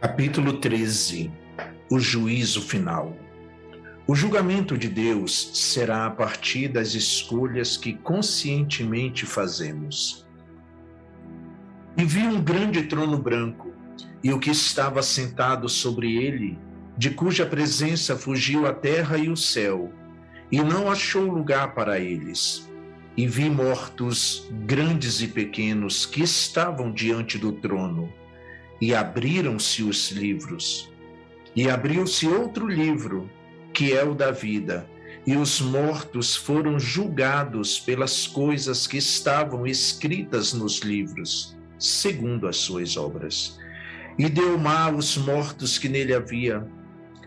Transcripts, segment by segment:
Capítulo 13. O juízo final. O julgamento de Deus será a partir das escolhas que conscientemente fazemos. E vi um grande trono branco, e o que estava sentado sobre ele, de cuja presença fugiu a terra e o céu, e não achou lugar para eles. E vi mortos, grandes e pequenos, que estavam diante do trono. E abriram-se os livros. E abriu-se outro livro, que é o da vida, e os mortos foram julgados pelas coisas que estavam escritas nos livros, segundo as suas obras. E deu mar os mortos que nele havia,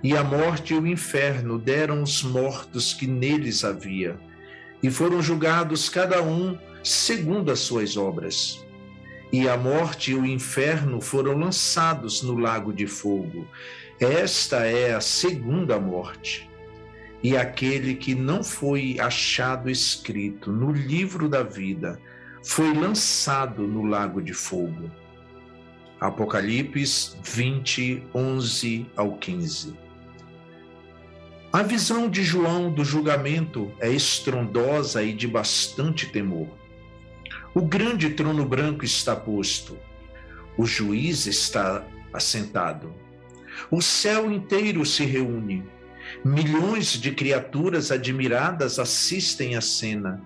e a morte e o inferno deram os mortos que neles havia, e foram julgados cada um segundo as suas obras. E a morte e o inferno foram lançados no lago de fogo. Esta é a segunda morte. E aquele que não foi achado escrito no livro da vida foi lançado no lago de fogo. Apocalipse 20, 11 ao 15. A visão de João do julgamento é estrondosa e de bastante temor. O grande trono branco está posto. O juiz está assentado. O céu inteiro se reúne. Milhões de criaturas admiradas assistem à cena.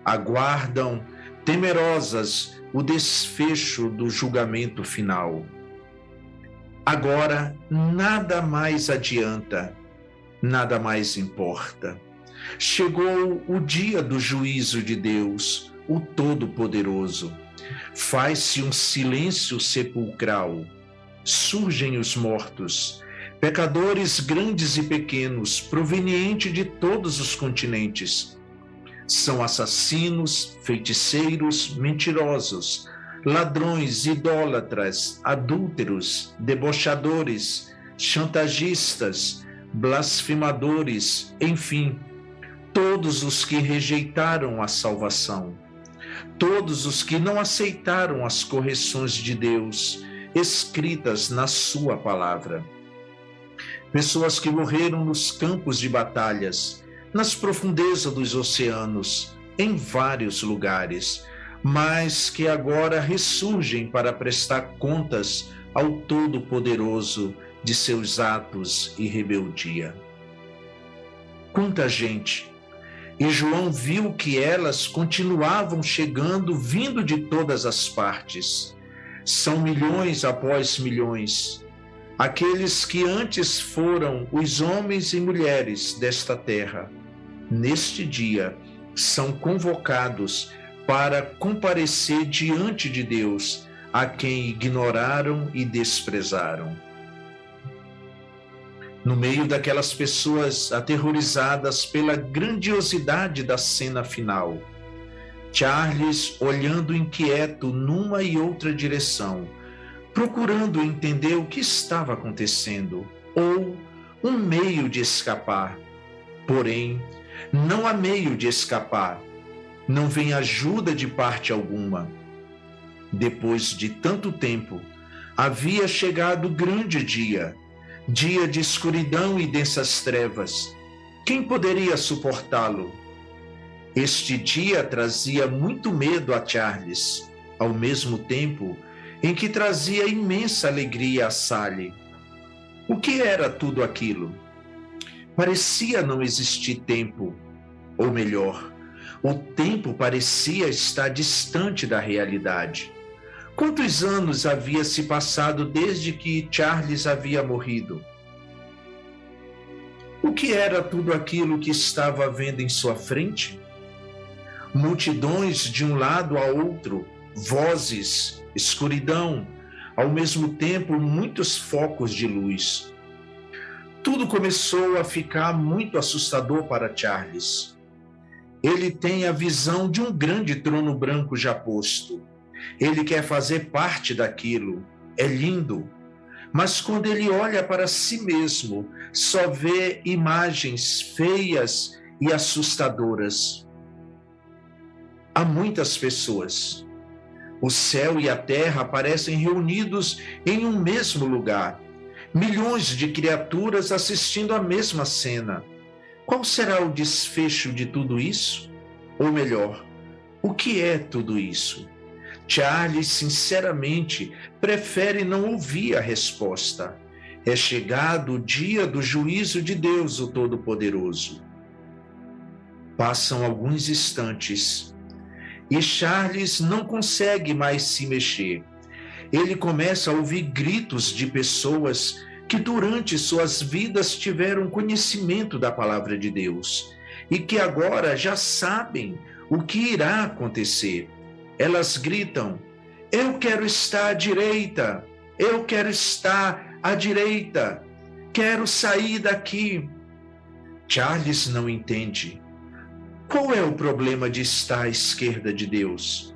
Aguardam, temerosas, o desfecho do julgamento final. Agora, nada mais adianta, nada mais importa. Chegou o dia do juízo de Deus, o Todo-Poderoso. Faz-se um silêncio sepulcral. Surgem os mortos, pecadores grandes e pequenos, provenientes de todos os continentes. São assassinos, feiticeiros, mentirosos, ladrões, idólatras, adúlteros, debochadores, chantagistas, blasfemadores, enfim, todos os que rejeitaram a salvação, todos os que não aceitaram as correções de Deus, escritas na sua palavra. Pessoas que morreram nos campos de batalhas, nas profundezas dos oceanos, em vários lugares, mas que agora ressurgem para prestar contas ao Todo-Poderoso de seus atos e rebeldia. Quanta gente! E João viu que elas continuavam chegando, vindo de todas as partes. São milhões após milhões. Aqueles que antes foram os homens e mulheres desta terra, neste dia, são convocados para comparecer diante de Deus, a quem ignoraram e desprezaram. No meio daquelas pessoas aterrorizadas pela grandiosidade da cena final, Charles, olhando inquieto numa e outra direção, procurando entender o que estava acontecendo, ou um meio de escapar. Porém, não há meio de escapar, não vem ajuda de parte alguma. Depois de tanto tempo, havia chegado o grande dia, dia de escuridão e densas trevas. Quem poderia suportá-lo? Este dia trazia muito medo a Charles, ao mesmo tempo em que trazia imensa alegria a Sally. O que era tudo aquilo? Parecia não existir tempo, ou melhor, o tempo parecia estar distante da realidade. Quantos anos havia se passado desde que Charles havia morrido? O que era tudo aquilo que estava vendo em sua frente? Multidões de um lado a outro, vozes, escuridão, ao mesmo tempo muitos focos de luz. Tudo começou a ficar muito assustador para Charles. Ele tem a visão de um grande trono branco já posto. Ele quer fazer parte daquilo, é lindo, mas quando ele olha para si mesmo, só vê imagens feias e assustadoras. Há muitas pessoas, O céu e a terra aparecem reunidos em um mesmo lugar. Milhões de criaturas assistindo à mesma cena. Qual será o desfecho de tudo isso? Ou melhor, o que é tudo isso? Charles, sinceramente, prefere não ouvir a resposta. É chegado o dia do juízo de Deus, o Todo-Poderoso. Passam alguns instantes e Charles não consegue mais se mexer. Ele começa a ouvir gritos de pessoas que durante suas vidas tiveram conhecimento da palavra de Deus e que agora já sabem o que irá acontecer. Elas gritam: eu quero estar à direita, eu quero estar à direita, quero sair daqui. Charles não entende. Qual é o problema de estar à esquerda de Deus?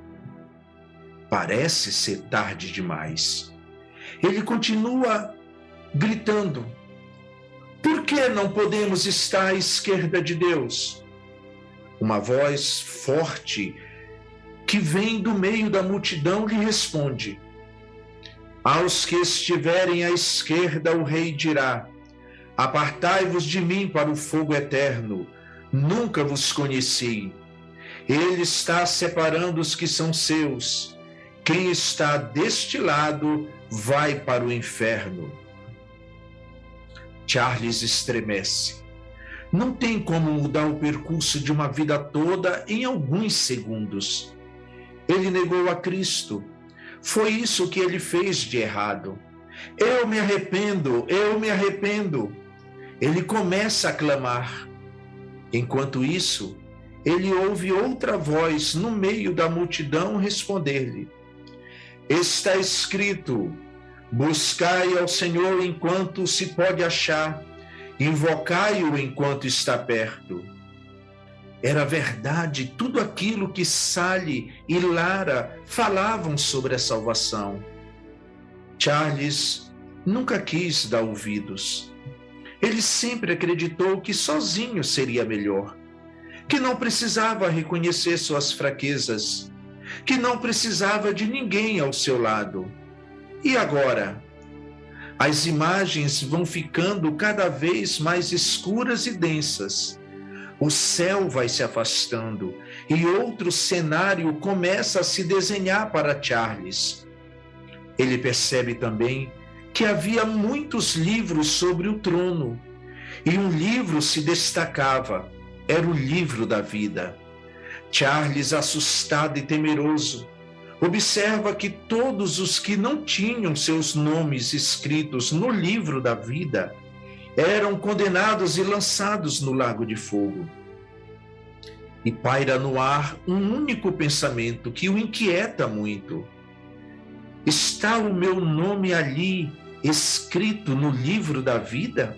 Parece ser tarde demais. Ele continua gritando: por que não podemos estar à esquerda de Deus? Uma voz forte que vem do meio da multidão lhe responde: aos que estiverem à esquerda, o rei dirá: apartai-vos de mim para o fogo eterno, nunca vos conheci. Ele está separando os que são seus. Quem está deste lado vai para o inferno. Charles estremece. Não tem como mudar o percurso de uma vida toda em alguns segundos. Ele negou a Cristo. Foi isso que ele fez de errado. Eu me arrependo, eu me arrependo. Ele começa a clamar. Enquanto isso, ele ouve outra voz no meio da multidão responder-lhe: está escrito, buscai ao Senhor enquanto se pode achar, invocai-o enquanto está perto. Era verdade tudo aquilo que Sally e Lara falavam sobre a salvação. Charles nunca quis dar ouvidos. Ele sempre acreditou que sozinho seria melhor, que não precisava reconhecer suas fraquezas, que não precisava de ninguém ao seu lado. E agora? As imagens vão ficando cada vez mais escuras e densas. O céu vai se afastando e outro cenário começa a se desenhar para Charles. Ele percebe também que havia muitos livros sobre o trono, e um livro se destacava, era o livro da vida. Charles, assustado e temeroso, observa que todos os que não tinham seus nomes escritos no livro da vida eram condenados e lançados no lago de fogo. E paira no ar um único pensamento que o inquieta muito: está o meu nome ali, escrito no livro da vida?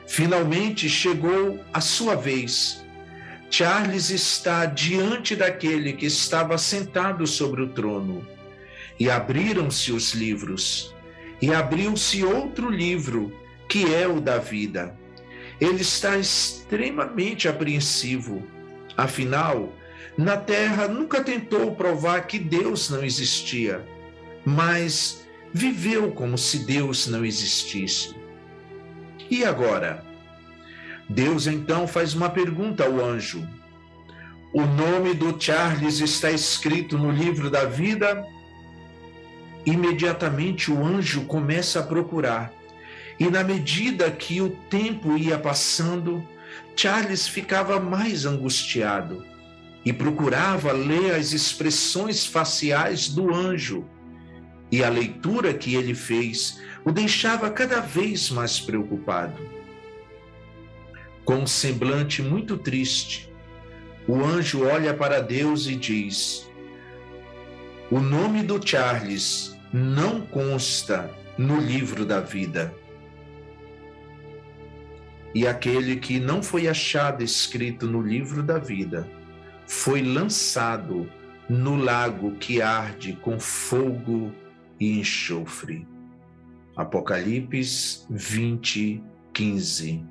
Finalmente chegou a sua vez. Charles está diante daquele que estava sentado sobre o trono. E abriram-se os livros. E abriu-se outro livro, que é o da vida. Ele está extremamente apreensivo. Afinal, na Terra nunca tentou provar que Deus não existia, mas viveu como se Deus não existisse. E agora? Deus então faz uma pergunta ao anjo: o nome do Charles está escrito no livro da vida? Imediatamente o anjo começa a procurar, e na medida que o tempo ia passando, Charles ficava mais angustiado e procurava ler as expressões faciais do anjo, e a leitura que ele fez o deixava cada vez mais preocupado. Com um semblante muito triste, o anjo olha para Deus e diz: o nome do Charles não consta no livro da vida. E aquele que não foi achado escrito no livro da vida foi lançado no lago que arde com fogo e enxofre. Apocalipse 20:15.